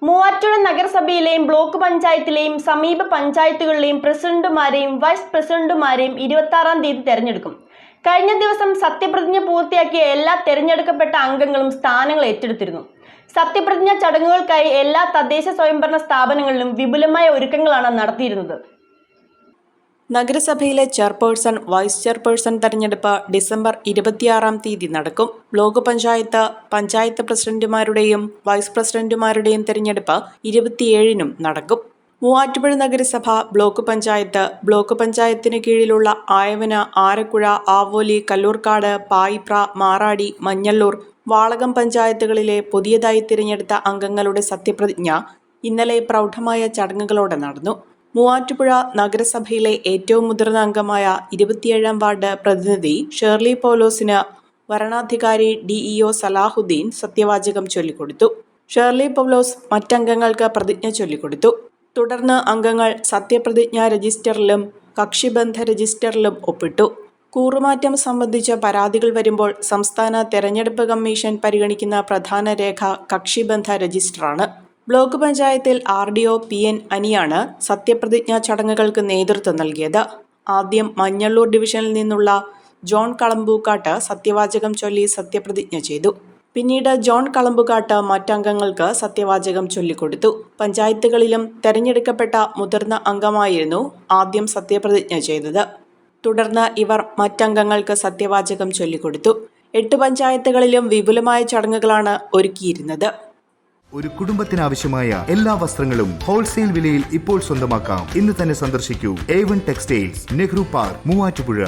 Muvattupuzha നഗരസഭയിലെയും block പഞ്ചായത്തിലെയും സമീപ പഞ്ചായത്തുകളിലെയും പ്രസിഡന്റുമാരെയും vice പ്രസിഡന്റുമാരെയും 26-ാം തീയതി തെരഞ്ഞെടുക്കും. കഴിഞ്ഞ ദിവസം സത്യപ്രതിജ്ഞ പൂർത്തിയാക്കിയ എല്ലാ തെരഞ്ഞെടുക്കപ്പെട്ട അംഗങ്ങളും സ്ഥാനങ്ങൾ ഏറ്റെടുത്തിരുന്നു. സത്യപ്രതിജ്ഞ ചടങ്ങുകൾക്കായി എല്ലാ തദ്ദേശ സ്വയംഭരണ സ്ഥാപനങ്ങളിലും വിപുലമായ ഒരുക്കങ്ങളാണ് നടത്തിയിരുന്നത്. നഗരസഭയിലെ ചെയർപേഴ്സൺ, വൈസ് ചെയർപേഴ്സൺ തെരഞ്ഞെടുപ്പ് ഡിസംബർ 26-ാം തീയതി നടക്കും. ബ്ലോക്ക് പഞ്ചായത്ത് പ്രസിഡന്റുമാരുടെയും വൈസ് പ്രസിഡന്റുമാരുടെയും തെരഞ്ഞെടുപ്പ് 27-നും നടക്കും. മൂവാറ്റുപുഴ നഗരസഭ, ബ്ലോക്ക് പഞ്ചായത്തിന് കീഴിലുള്ള ആയവന, ആരക്കുഴ, ആവോലി, കല്ലൂർക്കാട്, പായിപ്ര, മാറാടി, മഞ്ഞള്ളൂർ, വാളകം പഞ്ചായത്തുകളിലെ പുതിയതായി തിരഞ്ഞെടുത്ത അംഗങ്ങളുടെ സത്യപ്രതിജ്ഞ ഇന്നലെ പ്രൗഢമായ ചടങ്ങുകളോടെ നടന്നു. മൂവാറ്റുപുഴ നഗരസഭയിലെ ഏറ്റവും മുതിർന്ന അംഗമായ 27-ാം വാർഡ് പ്രതിനിധി ഷേർലി പൗലോസിന് വരണാധികാരി DEO സലാഹുദ്ദീൻ സത്യവാചകം ചൊല്ലിക്കൊടുത്തു. ഷേർലി പൗലോസ് മറ്റംഗങ്ങൾക്ക് പ്രതിജ്ഞ ചൊല്ലിക്കൊടുത്തു. തുടർന്ന് അംഗങ്ങൾ സത്യപ്രതിജ്ഞാ രജിസ്റ്ററിലും കക്ഷിബന്ധ രജിസ്റ്ററിലും ഒപ്പിട്ടു. കൂറുമാറ്റം സംബന്ധിച്ച പരാതികൾ വരുമ്പോൾ സംസ്ഥാന തെരഞ്ഞെടുപ്പ് കമ്മീഷൻ പരിഗണിക്കുന്ന പ്രധാന രേഖ കക്ഷിബന്ധ രജിസ്റ്ററാണ്. ബ്ലോക്ക് പഞ്ചായത്തിൽ RDO PN അനിയാണ് സത്യപ്രതിജ്ഞാ ചടങ്ങുകൾക്ക് നേതൃത്വം നൽകിയത്. ആദ്യം മഞ്ഞള്ളൂർ ഡിവിഷനിൽ നിന്നുള്ള ജോൺ കളമ്പൂക്കാട്ട് സത്യവാചകം ചൊല്ലി സത്യപ്രതിജ്ഞ ചെയ്തു. പിന്നീട് ജോൺ കളമ്പുകാട്ട് മറ്റംഗങ്ങൾക്ക് സത്യവാചകം ചൊല്ലിക്കൊടുത്തു. പഞ്ചായത്തുകളിലും തെരഞ്ഞെടുക്കപ്പെട്ട മുതിർന്ന അംഗമായിരുന്നു ആദ്യം സത്യപ്രതിജ്ഞ ചെയ്തത്. തുടർന്ന് ഇവർ മറ്റംഗങ്ങൾക്ക് സത്യവാചകം ചൊല്ലിക്കൊടുത്തു. 8 പഞ്ചായത്തുകളിലും വിപുലമായ ചടങ്ങുകളാണ് ഒരുക്കിയിരുന്നത്. ഒരു കുടുംബത്തിനാവശ്യമായ എല്ലാ വസ്ത്രങ്ങളും ഹോൾസെയിൽ വിലയിൽ ഇപ്പോൾ സ്വന്തമാക്കാം. ഇന്ന് തന്നെ സന്ദർശിക്കൂ A1 textiles, Nehru park, Muvattupuzha.